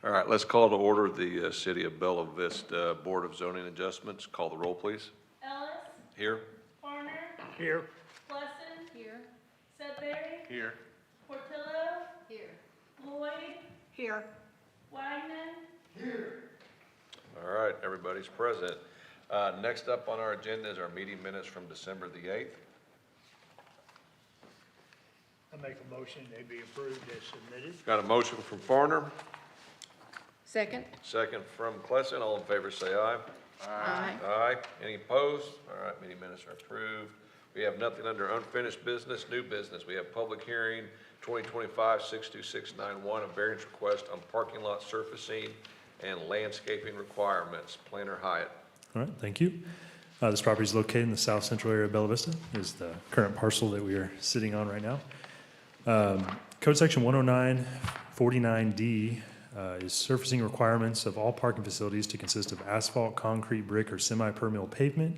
All right, let's call to order the City of Bella Vista Board of Zoning Adjustments. Call the roll, please. Ellis, Here. Farner, Here. Plesson. Here. Sudbury, Here. Portillo. Here. Lloyd, Here. Wagner. All right, everybody's present. Next up on our agenda is our meeting minutes from December the 8th. I make a motion they be approved as submitted. Got a motion from Farner, Second. second from Klesson. All in favor say aye. Aye. Aye. Any opposed? All right, meeting minutes are approved. We have nothing under unfinished business, new business. We have public hearing 2025-62691, a variance request on parking lot surfacing and landscaping requirements. Planner Hyatt. All right, thank you. This property is located in the south central area of Bella Vista, is the current parcel that we are sitting on right now. Code section 10949D is surfacing requirements of all parking facilities to consist of asphalt, concrete, brick, or semi-permeable pavement.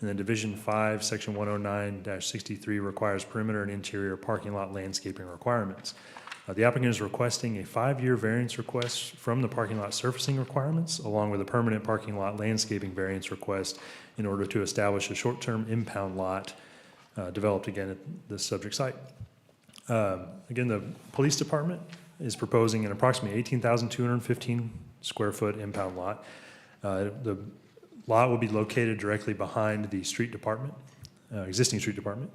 And then Division 5, Section 109-63 requires perimeter and interior parking lot landscaping requirements. The applicant is requesting a 5-year variance request from the parking lot surfacing requirements, along with a permanent parking lot landscaping variance request in order to establish a short-term impound lot developed again at the subject site. Again, the police department is proposing an approximately 18,215 square foot impound lot. The lot will be located directly behind the street department, existing street department.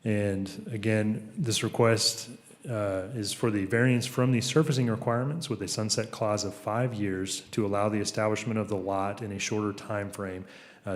And again, this request is for the variance from the surfacing requirements with a sunset clause of 5 years to allow the establishment of the lot in a shorter time frame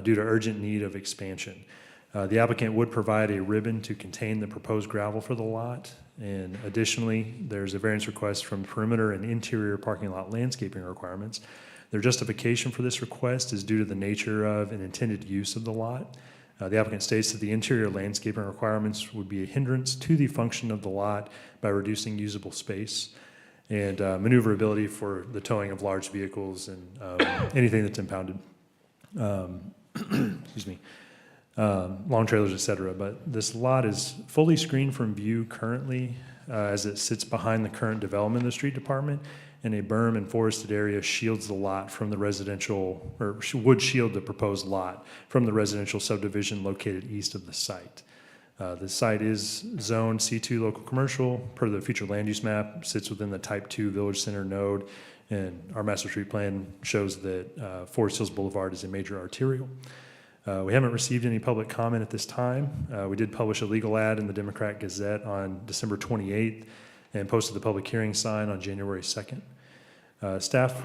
due to urgent need of expansion. The applicant would provide a ribbon to contain the proposed gravel for the lot. And additionally, there's a variance request from perimeter and interior parking lot landscaping requirements. Their justification for this request is due to the nature of and intended use of the lot. The applicant states that the interior landscaping requirements would be a hindrance to the function of the lot by reducing usable space and maneuverability for the towing of large vehicles and anything that's impounded. Excuse me. Long trailers, etc. But this lot is fully screened from view currently as it sits behind the current development of the street department, and a berm and forested area shields the lot from the residential, or would shield the proposed lot from the residential subdivision located east of the site. The site is zoned C2 local commercial per the future land use map, sits within the type 2 village center node, and our master street plan shows that Forest Hills Boulevard is a major arterial. We haven't received any public comment at this time. We did publish a legal ad in the Democrat Gazette on December 28th and posted the public hearing sign on January 2nd. Staff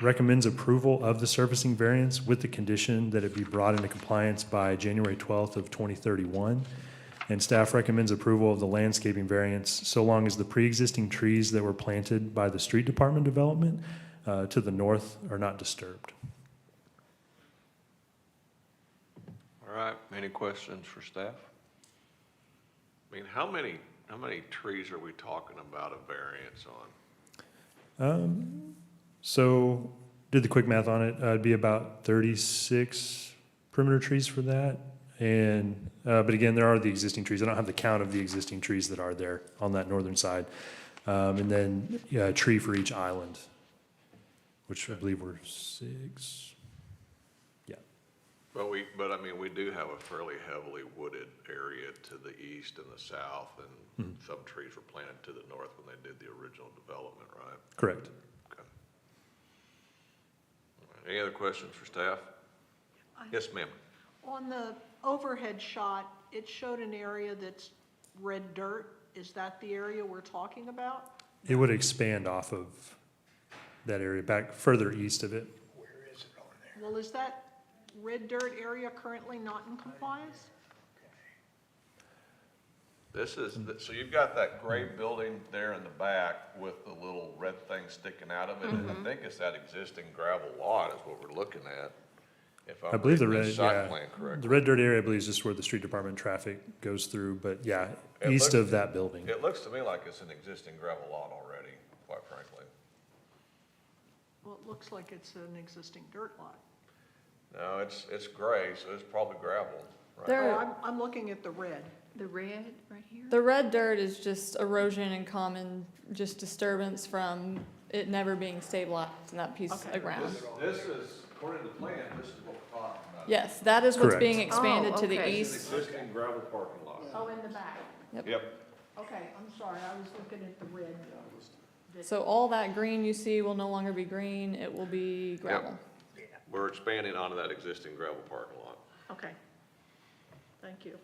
recommends approval of the surfacing variance with the condition that it be brought into compliance by January 12th of 2031. And staff recommends approval of the landscaping variance so long as the pre-existing trees that were planted by the street department development to the north are not disturbed. All right, any questions for staff? I mean, how many trees are we talking about a variance on? So did the quick math on it. It'd be about 36 perimeter trees for that. And, but again, there are the existing trees. I don't have the count of the existing trees that are there on that northern side. And then a tree for each island, which I believe were 6. Yeah. But I mean, we do have a fairly heavily wooded area to the east and the south, and some trees were planted to the north when they did the original development, right? Correct. Okay. All right. Any other questions for staff? Yes, ma'am. On the overhead shot, it showed an area that's red dirt. Is that the area we're talking about? It would expand off of that area back further east of it. Where is it on there? Well, is that red dirt area currently not in compliance? This is, so you've got that gray building there in the back with the little red thing sticking out of it. And I think it's that existing gravel lot is what we're looking at. If I believe the reading red, this site yeah, plan correctly. the red dirt area, I believe, is just where the street department traffic goes through, but yeah, It east looks- of that building. It looks to me like it's an existing gravel lot already, quite frankly. Well, it looks like it's an existing dirt lot. No, it's gray, so it's probably gravel, right? Oh, I'm looking at the red. The red right here? The red dirt is just erosion and common, just disturbance from it never being stabilized in that piece Okay. of ground. This is, according to the plan, this is what we're talking about. Yes, that is what's Correct. being expanded to the okay. It's an east. existing gravel parking lot. Oh, in the back. Yep. Okay, I'm sorry, I was looking at the red. So all that green you see will no longer be green, it will be gravel. We're expanding onto that existing gravel parking lot. Okay. Thank you.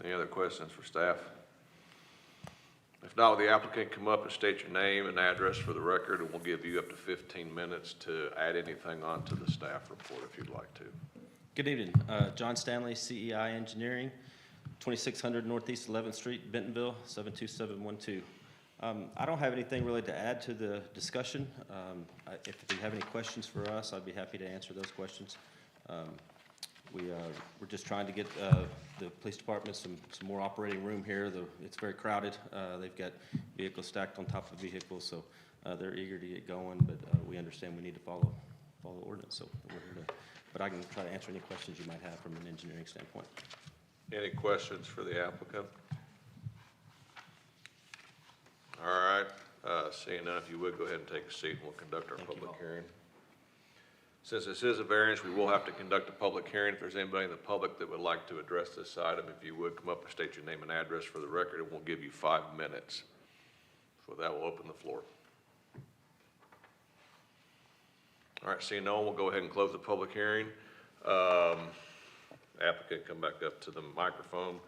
Any other questions for staff? If not, will the applicant come up and state your name and address for the record, and we'll give you up to 15 minutes to add anything onto the staff report if you'd like to. Good evening. John Stanley, CEI Engineering, 2600 Northeast 11th Street, Bentonville, 72712. I don't have anything really to add to the discussion. If you have any questions for us, I'd be happy to answer those questions. We're just trying to get the police department some more operating room here. It's very crowded. They've got vehicles stacked on top of vehicles, so they're eager to get going, but we understand we need to follow ordinance, so we're here to, but I can try to answer any questions you might have from an engineering standpoint. Any questions for the applicant? All right, seeing none, if you would, go ahead and take a seat and we'll conduct our Thank you public all. hearing. Since this is a variance, we will have to conduct a public hearing. If there's anybody in the public that would like to address this item, if you would, come up and state your name and address for the record, and we'll give you 5 minutes. So with that, we'll open the floor. All right, seeing no one, we'll go ahead and close the public hearing. Applicant, come back up to the microphone.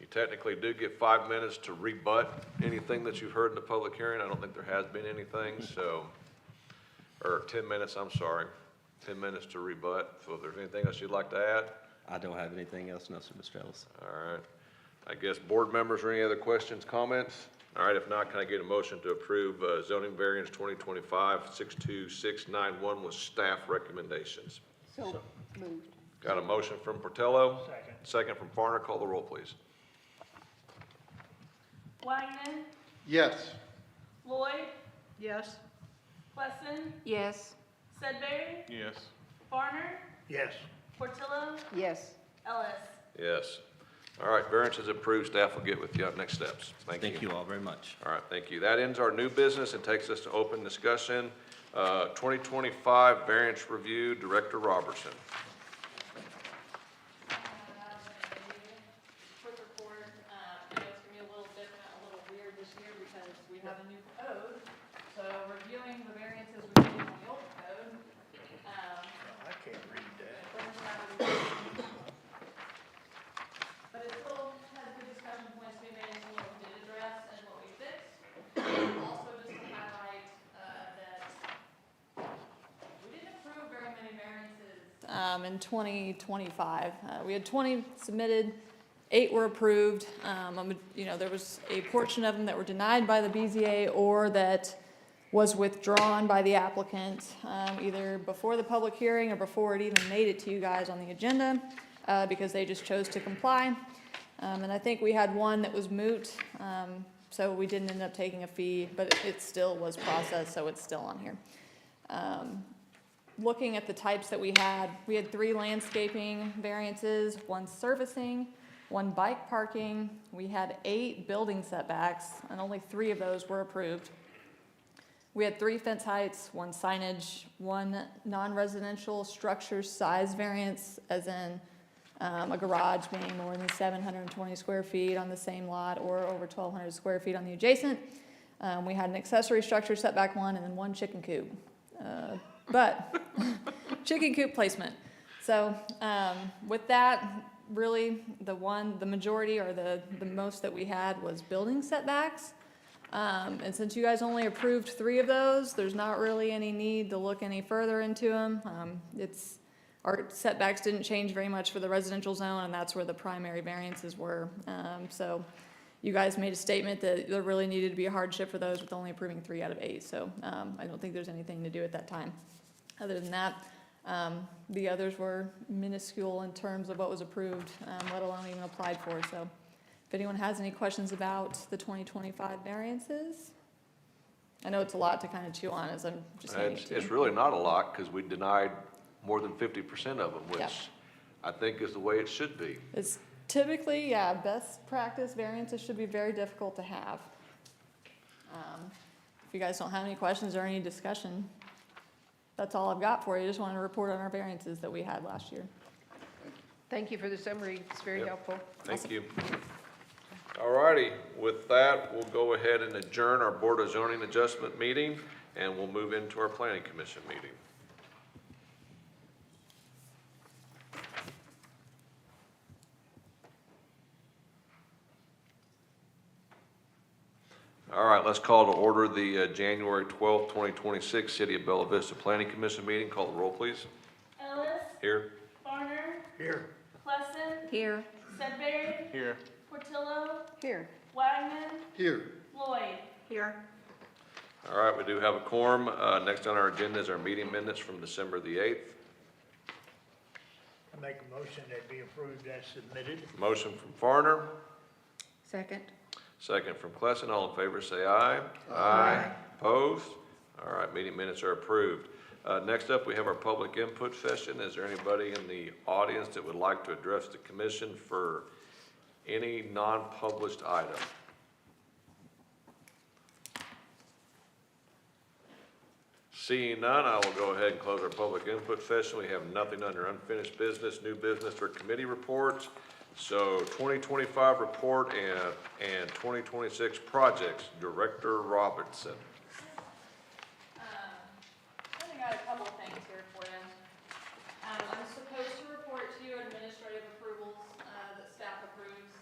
You technically do get 5 minutes to rebut anything that you've heard in the public hearing. I don't think there has been anything, so, or 10 minutes, I'm sorry. 10 minutes to rebut. So if there's anything else you'd like to add? I don't have anything else, no, sir, Mr. Ellis. All right. I guess board members or any other questions, comments? All right, if not, can I get a motion to approve zoning variance 2025-62691 with staff recommendations? So moved. Got a motion from Portillo? Second. Second from Farner. Call the roll, please. Wagner, Yes. Lloyd, Yes? Wesson, Yes. Sudbury, Yes. Farner, Yes. Portillo, Yes. Ellis. Yes. All right, variance is approved. Staff will get with you on next steps. Thank you all very much. All right, thank you. That ends our new business and takes us to open discussion. 2025 variance review, Director Robertson. Quick report, you know, it's gonna be a little different, a little weird this year because we have a new code. So reviewing the variances we did in the old code, I can't read that. but it still has good discussion points to be made as to what we did address and what we fixed. Also, just to highlight, that we didn't approve very many variances in 2025. We had 20 submitted, 8 were approved. You know, there was a portion of them that were denied by the BZA or that was withdrawn by the applicant, either before the public hearing or before it even made it to you guys on the agenda, because they just chose to comply. And I think we had one that was moot, so we didn't end up taking a fee, but it still was processed, so it's still on here. Looking at the types that we had 3 landscaping variances, 1 servicing, 1 bike parking. We had 8 building setbacks, and only 3 of those were approved. We had 3 fence heights, 1 signage, 1 non-residential structure size variance, as in a garage being more than 720 square feet on the same lot or over 1,200 square feet on the adjacent. We had an accessory structure setback 1 and then 1 chicken coop. But chicken coop placement. So with that, really the majority or the most that we had was building setbacks. And since you guys only approved 3 of those, there's not really any need to look any further into them. Our setbacks didn't change very much for the residential zone, and that's where the primary variances were. So you guys made a statement that there really needed to be a hardship for those with only approving 3 out of 8. So I don't think there's anything to do at that time. Other than that, the others were minuscule in terms of what was approved, let alone even applied for. So if anyone has any questions about the 2025 variances, I know it's a lot to kind of chew on as I'm just saying it to It's you. really not a lot because we denied more than 50% of them, Yep. which I think is the way it should be. It's typically, best practice variances should be very difficult to have. If you guys don't have any questions or any discussion, that's all I've got for you. Just wanted to report on our variances that we had last year. Thank you for the summary. It's very Yep. helpful. Thank you. All righty, with that, we'll go ahead and adjourn our Board of Zoning Adjustment meeting, and we'll move into our Planning Commission meeting. All right, let's call to order the January 12th, 2026 City of Bella Vista Planning Commission meeting. Call the roll, please. Ellis, Here. Farner, Here. Plesson, Here. Sudbury, Here. Portillo, Here. Wagner, Here. Lloyd. Here. All right, we do have a quorum. Next on our agenda is our meeting minutes from December the 8th. I make a motion they be approved as submitted. Motion from Farner, Second. second from Klesson. All in favor, say aye. Aye. Opposed? All right, meeting minutes are approved. Next up, we have our public input session. Is there anybody in the audience that would like to address the commission for any non-published item? Seeing none, I will go ahead and close our public input session. We have nothing under unfinished business, new business, or committee reports. So 2025 report and 2026 projects, Director Robertson. I got a couple of things here for you. I'm supposed to report to you administrative approvals that staff approves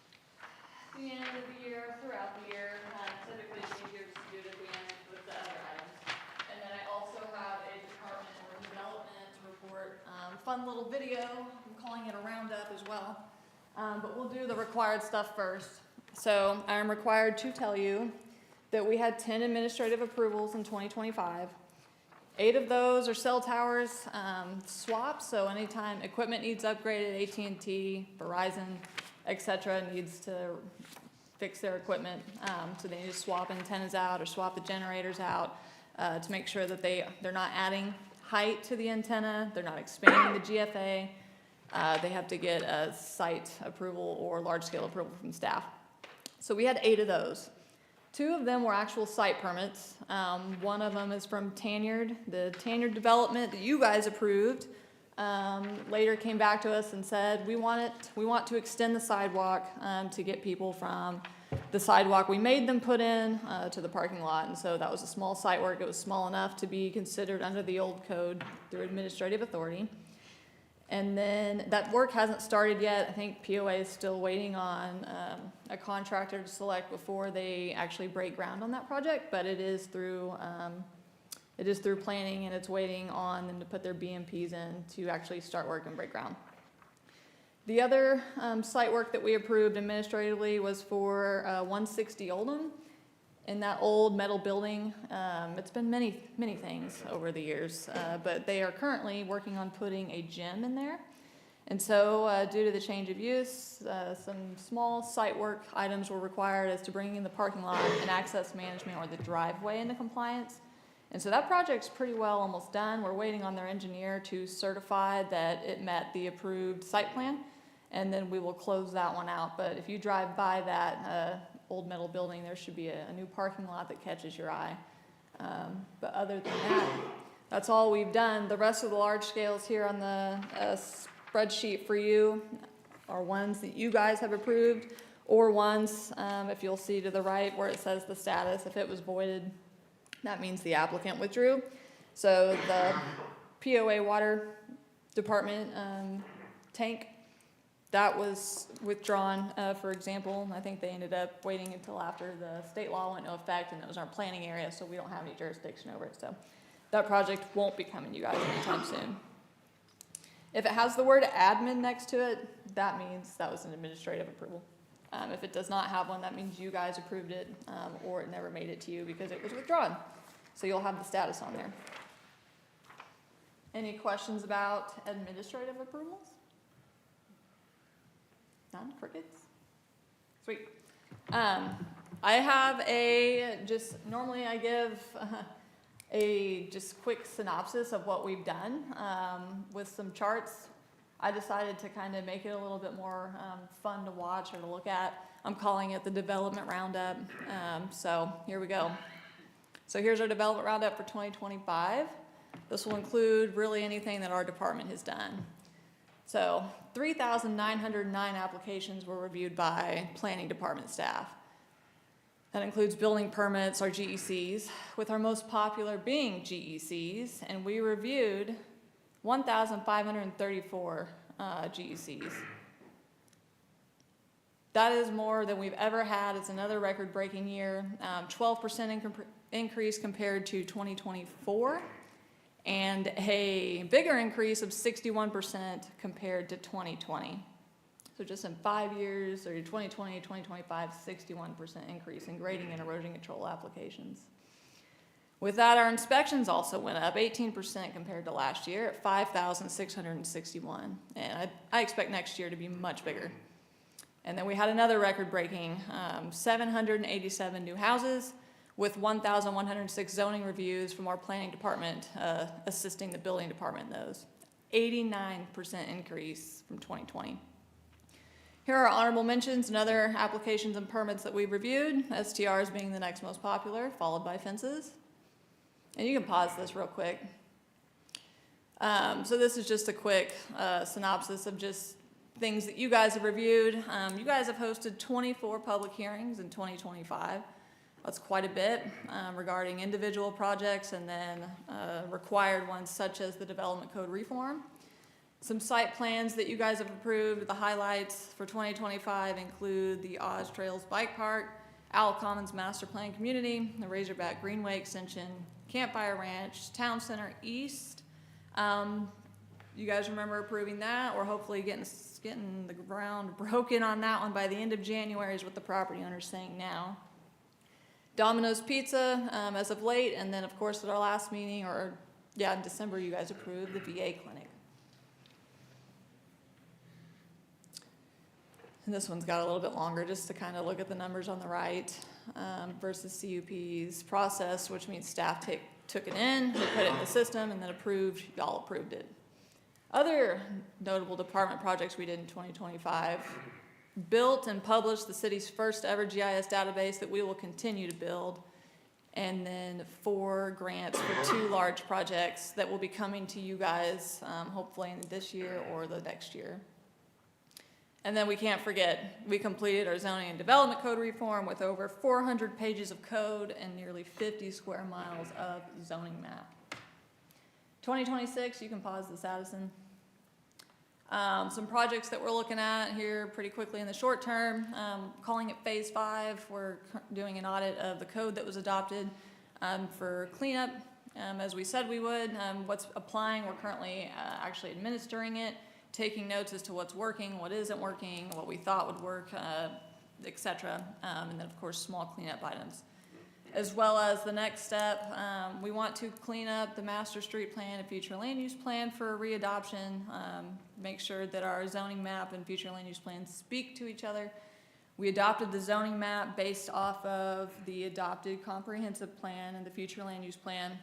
at the end of the year, throughout the year. Typically, it's easier to do it at the end with the other items. And then I also have a department or development report, fun little video. I'm calling it a roundup as well. But we'll do the required stuff first. So I'm required to tell you that we had 10 administrative approvals in 2025. 8 of those are cell towers swaps, so anytime equipment needs upgraded, AT&T, Verizon, et cetera, needs to fix their equipment, so they need to swap antennas out or swap the generators out to make sure that they're not adding height to the antenna, they're not expanding the GFA. They have to get a site approval or large-scale approval from staff. So we had 8 of those. 2 of them were actual site permits. One of them is from Tanyard, the Tanyard development that you guys approved. Later came back to us and said, we want to extend the sidewalk to get people from the sidewalk we made them put in to the parking lot. And so that was a small site work. It was small enough to be considered under the old code through administrative authority. And then that work hasn't started yet. I think POA is still waiting on a contractor to select before they actually break ground on that project, but it is through planning, and it's waiting on them to put their BMPs in to actually start work and break ground. The other site work that we approved administratively was for 160 Oldham. In that old metal building, it's been many, many things over the years, but they are currently working on putting a gym in there. And so due to the change of use, some small site work items were required as to bringing the parking lot and access management or the driveway into compliance. And so that project's pretty well almost done. We're waiting on their engineer to certify that it met the approved site plan, and then we will close that one out. But if you drive by that old metal building, there should be a new parking lot that catches your eye. But other than that, that's all we've done. The rest of the large scales here on the spreadsheet for you are ones that you guys have approved, or ones, if you'll see to the right where it says the status, if it was voided, that means the applicant withdrew. So the POA water department tank, that was withdrawn, for example. I think they ended up waiting until after the state law went into effect, and it was our planning area, so we don't have any jurisdiction over it. So that project won't be coming to you guys anytime soon. If it has the word admin next to it, that means that was an administrative approval. If it does not have one, that means you guys approved it, or it never made it to you because it was withdrawn. So you'll have the status on there. Any questions about administrative approvals? None? Crickets? Sweet. I have normally I give a just quick synopsis of what we've done with some charts. I decided to kind of make it a little bit more fun to watch or to look at. I'm calling it the Development Roundup. So here we go. So here's our Development Roundup for 2025. This will include really anything that our department has done. So 3,909 applications were reviewed by planning department staff. That includes building permits, our GECs, with our most popular being GECs, and we reviewed 1,534 GECs. That is more than we've ever had. It's another record-breaking year, 12% increase compared to 2024, and a bigger increase of 61% compared to 2020. So just in 5 years, or 2020, 2025, 61% increase in grading and erosion control applications. With that, our inspections also went up 18% compared to last year at 5,661. And I expect next year to be much bigger. And then we had another record-breaking 787 new houses with 1,106 zoning reviews from our planning department assisting the building department in those. 89% increase from 2020. Here are honorable mentions and other applications and permits that we've reviewed, STRs being the next most popular, followed by fences. And you can pause this real quick. So this is just a quick synopsis of just things that you guys have reviewed. You guys have hosted 24 public hearings in 2025. That's quite a bit regarding individual projects and then required ones such as the development code reform. Some site plans that you guys have approved. The highlights for 2025 include the Oz Trails Bike Park, Owl Commons Master Plan Community, the Razorback Greenway Extension, Campfire Ranch, Town Center East. You guys remember approving that, or hopefully getting the ground broken on that one by the end of January is what the property owner's saying now. Domino's Pizza as of late, and then of course at our last meeting, in December, you guys approved the VA clinic. And this one's got a little bit longer just to kind of look at the numbers on the right versus CUP's process, which means staff took it in, we put it in the system, and then approved, y'all approved it. Other notable department projects we did in 2025, built and published the city's first ever GIS database that we will continue to build, and then 4 grants for 2 large projects that will be coming to you guys hopefully in this year or the next year. And then we can't forget, we completed our zoning and development code reform with over 400 pages of code and nearly 50 square miles of zoning map. 2026, you can pause this, Addison. Some projects that we're looking at here pretty quickly in the short term, calling it Phase 5. We're doing an audit of the code that was adopted for cleanup, as we said we would. What's applying, we're currently actually administering it, taking notes as to what's working, what isn't working, what we thought would work, etc. And then, of course, small cleanup items. As well as the next step, we want to clean up the master street plan and future land use plan for readoption, make sure that our zoning map and future land use plans speak to each other. We adopted the zoning map based off of the adopted comprehensive plan and the future land use plan.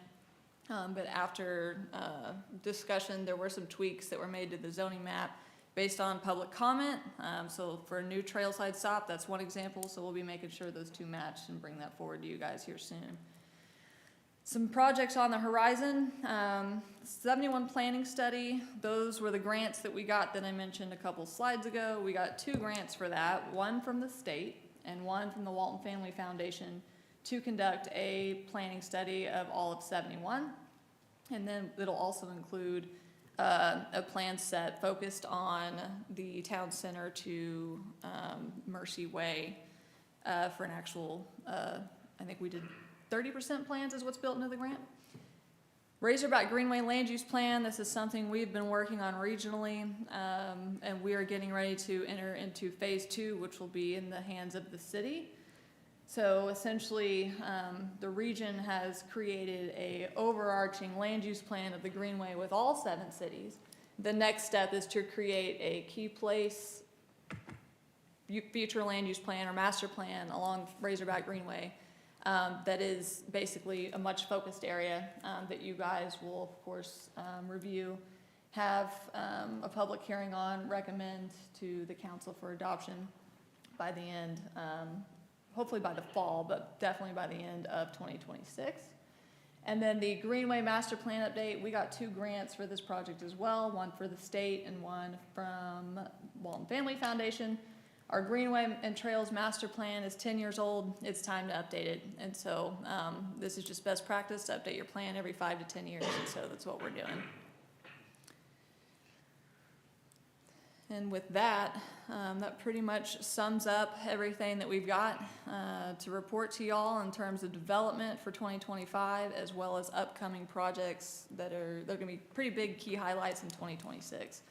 But after discussion, there were some tweaks that were made to the zoning map based on public comment. So for a new trailside stop, that's one example. So we'll be making sure those 2 match and bring that forward to you guys here soon. Some projects on the horizon, 71 planning study. Those were the grants that we got that I mentioned a couple slides ago. We got 2 grants for that, one from the state and one from the Walton Family Foundation, to conduct a planning study of all of 71. And then it'll also include a plan set focused on the town center to Mercy Way for an actual, I think we did 30% plans is what's built into the grant. Razorback Greenway Land Use Plan, this is something we've been working on regionally, and we are getting ready to enter into Phase 2, which will be in the hands of the city. So essentially, the region has created a overarching land use plan of the Greenway with all 7 cities. The next step is to create a key place future land use plan or master plan along Razorback Greenway that is basically a much focused area that you guys will, of course, review, have a public hearing on, recommend to the council for adoption. by the end, hopefully by the fall, but definitely by the end of 2026. And then the Greenway Master Plan update, we got 2 grants for this project as well, one for the state and one from Walton Family Foundation. Our Greenway and Trails Master Plan is 10 years old. It's time to update it. And so this is just best practice to update your plan every 5 to 10 years. And so that's what we're doing. And with that, that pretty much sums up everything that we've got to report to y'all in terms of development for 2025, as well as upcoming projects they're going to be pretty big key highlights in 2026.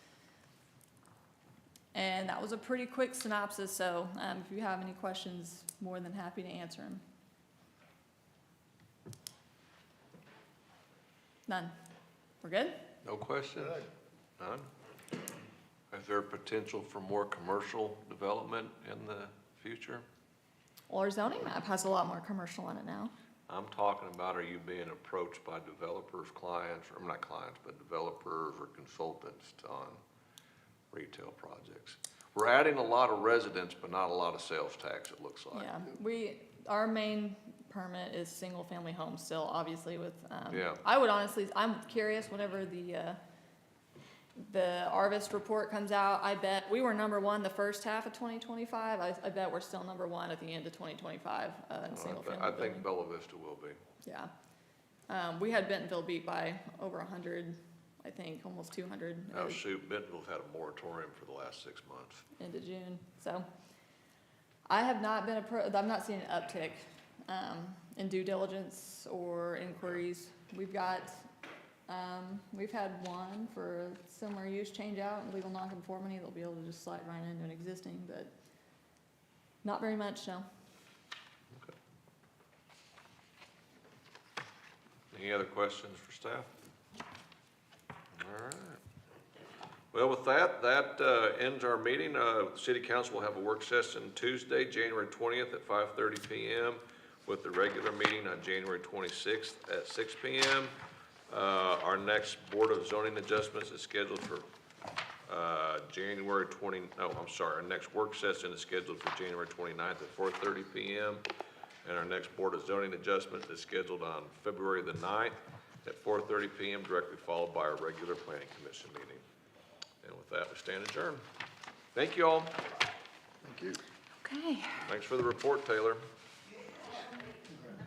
And that was a pretty quick synopsis, so if you have any questions, more than happy to answer them. None. We're good? No questions? Good. None? Is there potential for more commercial development in the future? Well, our zoning map has a lot more commercial in it now. I'm talking about, are you being approached by developers, clients, or not clients, but developers or consultants on retail projects? We're adding a lot of residents, but not a lot of sales tax, it looks like. Yeah, our main permit is single-family homes still, obviously with, Yeah. I would honestly, I'm curious whenever the Arvist report comes out, I bet, we were number 1 the first half of 2025, I bet we're still number 1 at the end of 2025, in single-family I think building. Bella Vista will be. Yeah. We had Bentonville beat by over 100, I think, almost 200. Oh, shoot, Bentonville's had a moratorium for the last 6 months. Into June, so. I have not been I'm not seeing an uptick, in due diligence or inquiries. We've had one for a similar use change out and legal nonconformity. They'll be able to just slide right into an existing, but not very much, no. Okay. Any other questions for staff? All right. Well, with that ends our meeting. The City Council will have a work session Tuesday, January 20th at 5:30 p.m. with the regular meeting on January 26th at 6 p.m. Our next Board of Zoning Adjustments is scheduled for our next work session is scheduled for January 29th at 4:30 p.m. And our next Board of Zoning Adjustment is scheduled on February the 9th at 4:30 p.m., directly followed by our regular Planning Commission meeting. And with that, we stand adjourned. Thank you all. Okay. Thanks for the report, Taylor.